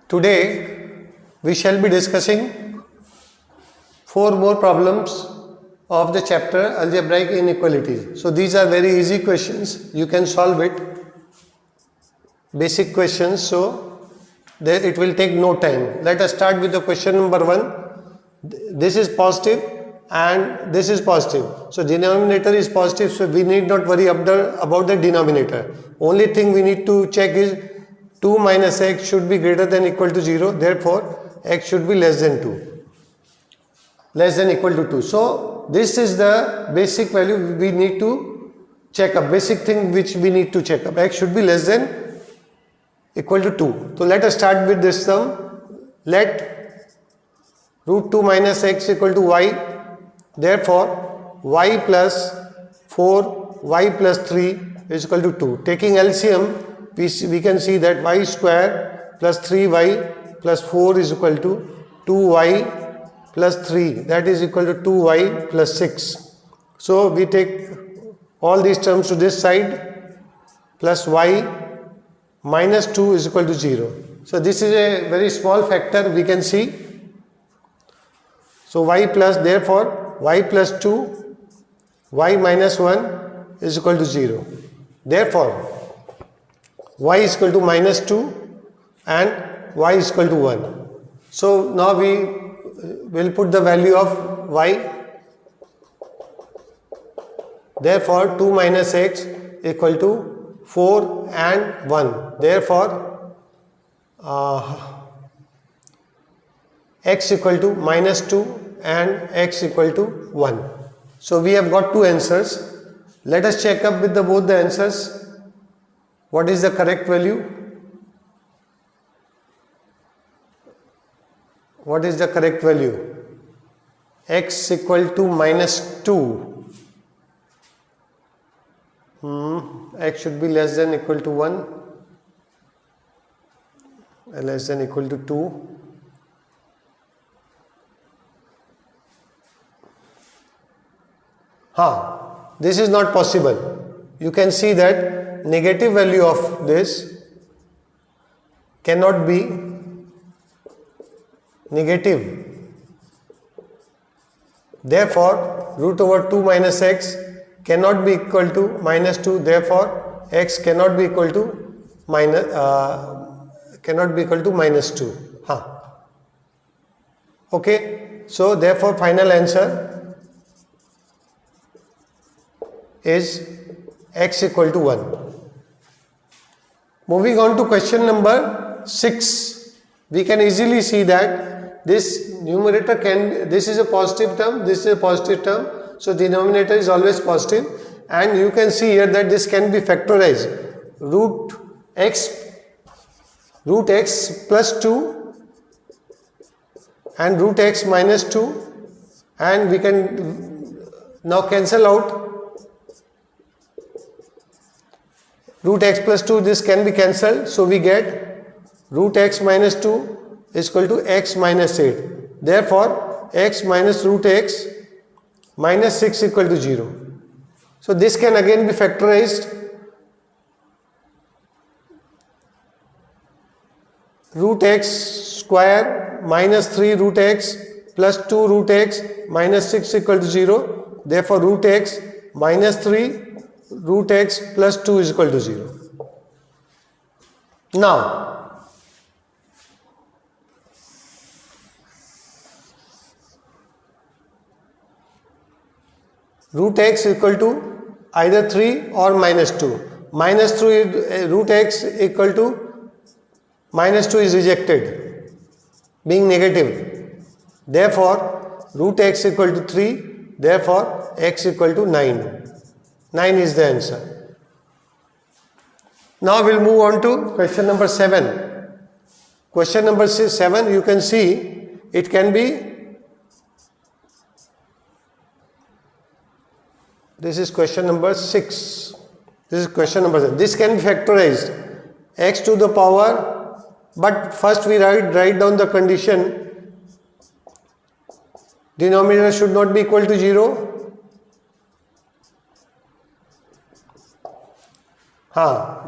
Today we shall be discussing 4 more problems of the chapter algebraic inequalities. So these are very easy questions, you can solve it, basic questions, so it will take no time. Let us start with the question number 1. This is positive and this is positive. So denominator is positive, so we need not worry about the denominator. Only thing we need to check is 2 minus x should be greater than equal to 0, therefore x should be less than 2, less than equal to 2. So this is the basic value we need to check up, basic thing which we need to check up. X should be less than equal to 2. So let us start with this sum. Let root 2 minus x equal to y, therefore y plus 4 y plus 3 is equal to 2. Taking LCM, we can see that y square plus 3y plus 4 is equal to 2y plus 3, that is equal to 2y plus 6. So we take all these terms to this side, plus y minus 2 is equal to 0. So this is a very small factor we can see. So y plus, therefore y plus 2 y minus 1 is equal to 0. Therefore y is equal to minus 2 and y is equal to 1. So now we will put the value of y. Therefore 2 minus x equal to 4 and 1. Therefore x equal to minus 2 and x equal to 1. So we have got two answers. Let us check up with both the answers. What is the correct value? What is the correct value? X equal to minus 2. X should be less than equal to 1. Less than equal to 2. This is not possible. You can see that negative value of this cannot be negative. Therefore, root over 2 minus x cannot be equal to minus 2. Therefore, x cannot be equal to minus 2. Okay. So therefore, final answer is x equal to 1. Moving on to question number 6. We can easily see that this numerator this is a positive term, this is a positive term, so denominator is always positive, and you can see here that this can be factorized. Root x plus 2 and root x minus 2, and we can now cancel out root x plus 2, this can be cancelled, so we get root x minus 2 is equal to x minus 8. Therefore, x minus root x minus 6 equal to 0. So this can again be factorized. Root x square minus 3 root x plus 2 root x minus 6 equal to 0. Therefore, root x minus 3 root x plus 2 is equal to 0. Now, root x equal to either 3 or minus 2. Minus 3 root x equal to minus 2 is rejected, being negative. Therefore, root x equal to 3, therefore x equal to 9. 9 is the answer. Now we'll move on to question number 7. Question number 7, you can see it can be, this is question number 6. This is question number 7. This can be factorized. X to the power, but first we write down the condition. Denominator should not be equal to 0.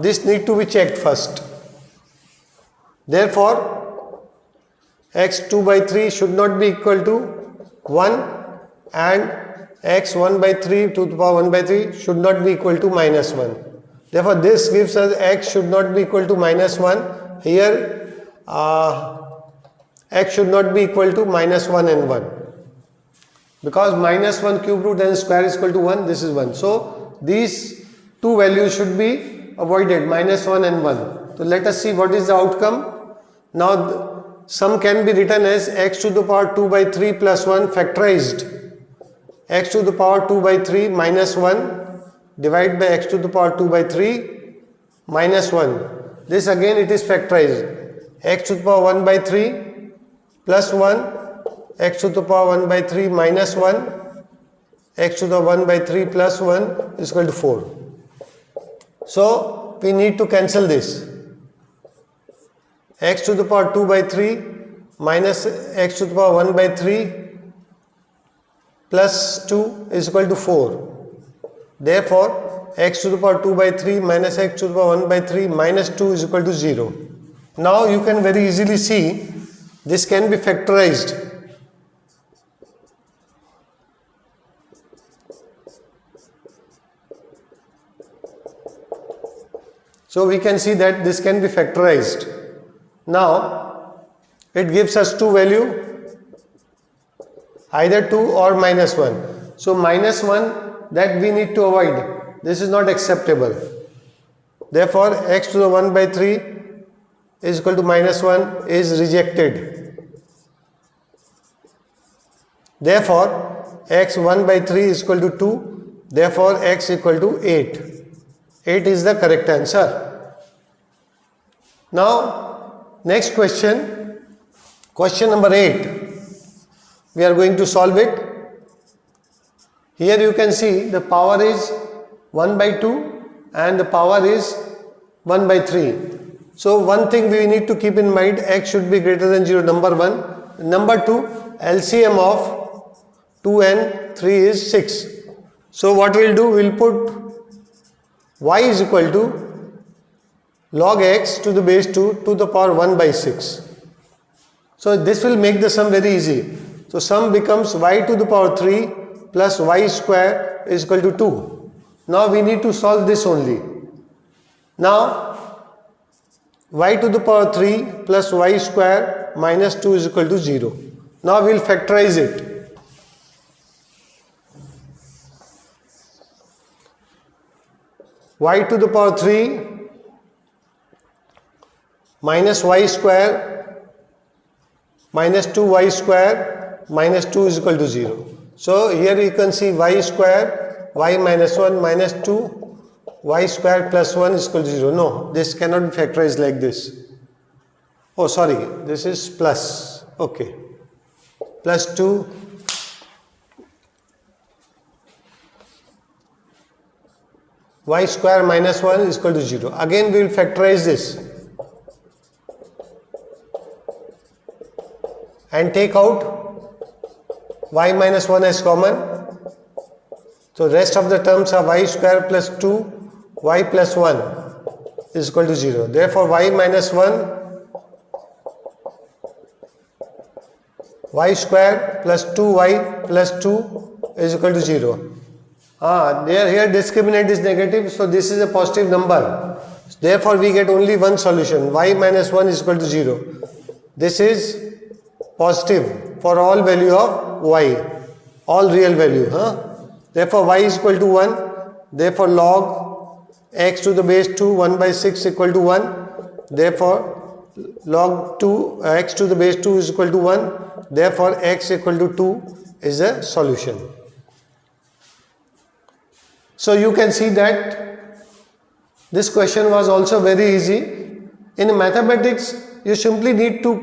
This need to be checked first. Therefore, x 2 by 3 should not be equal to 1 and x 1 by 3 to the power 1 by 3 should not be equal to minus 1. Therefore, this gives us x should not be equal to minus 1. Here x should not be equal to minus 1 and 1. Because minus 1 cube root and square is equal to 1, this is 1. So, these two values should be avoided, minus 1 and 1. So, let us see what is the outcome. Now, sum can be written as x to the power 2 by 3 plus 1 factorized. X to the power 2 by 3 minus 1 divided by x to the power 2 by 3 minus 1. This again it is factorized. X to the power 1 by 3 plus 1, x to the power 1 by 3 minus 1, x to the 1 by 3 plus 1 is equal to 4. So, we need to cancel this. X to the power 2 by 3 minus x to the power 1 by 3 plus 2 is equal to 4. Therefore, x to the power 2 by 3 minus x to the power 1 by 3 minus 2 is equal to 0. Now, you can very easily see this can be factorized. So, we can see that this can be factorized. Now, it gives us two value, either 2 or minus 1. So, minus 1 that we need to avoid. This is not acceptable. Therefore, x to the 1 by 3 is equal to minus 1 is rejected. Therefore, x 1 by 3 is equal to 2. Therefore, x equal to 8. 8 is the correct answer. Now, next question, question number 8. We are going to solve it. Here you can see the power is 1 by 2 and the power is 1 by 3. So, one thing we need to keep in mind, x should be greater than 0, number 1. Number 2, LCM of 2 and 3 is 6. So, what we will do, we will put y is equal to log x to the base 2 to the power 1 by 6. So, this will make the sum very easy. So, sum becomes y to the power 3 plus y square is equal to 2. Now, we need to solve this only. Now, y to the power 3 plus y square minus 2 is equal to 0. Now, we will factorize it. Y to the power 3 minus y square minus 2y square minus 2 is equal to 0. So, here you can see y square, y minus 1 minus 2, y square plus 1 is equal to 0. No, this cannot be factorized like this. Oh, sorry, this is plus. Okay. Plus 2 y square minus 1 is equal to 0. Again, we will factorize this and take out y minus 1 as common. So, rest of the terms are y square plus 2 y plus 1 is equal to 0. Therefore, y minus 1 y square plus 2y plus 2 is equal to 0. Here discriminant is negative, so this is a positive number. Therefore, we get only one solution, y minus 1 is equal to 0. This is positive for all value of y, all real value. Therefore, y is equal to 1. Therefore, log x to the base 2 1 by 6 equal to 1. Therefore, log 2 x to the base 2 is equal to 1. Therefore, x equal to 2 is a solution. So, you can see that this question was also very easy. In mathematics, you simply need to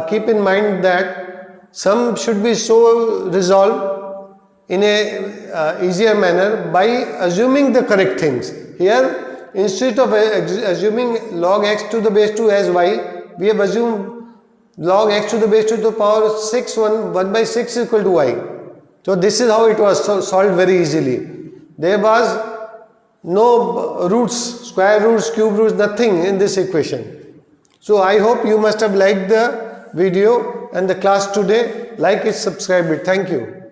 keep in mind that sum should be so resolved in a easier manner by assuming the correct things. Here, instead of assuming log x to the base 2 as y, we have assumed log x to the base 2 to the power 6 1 by 6 is equal to y. So, this is how it was solved very easily. There was no roots, square roots, cube roots, nothing in this equation. So, I hope you must have liked the video. and the class today. Like it, subscribe it. Thank you.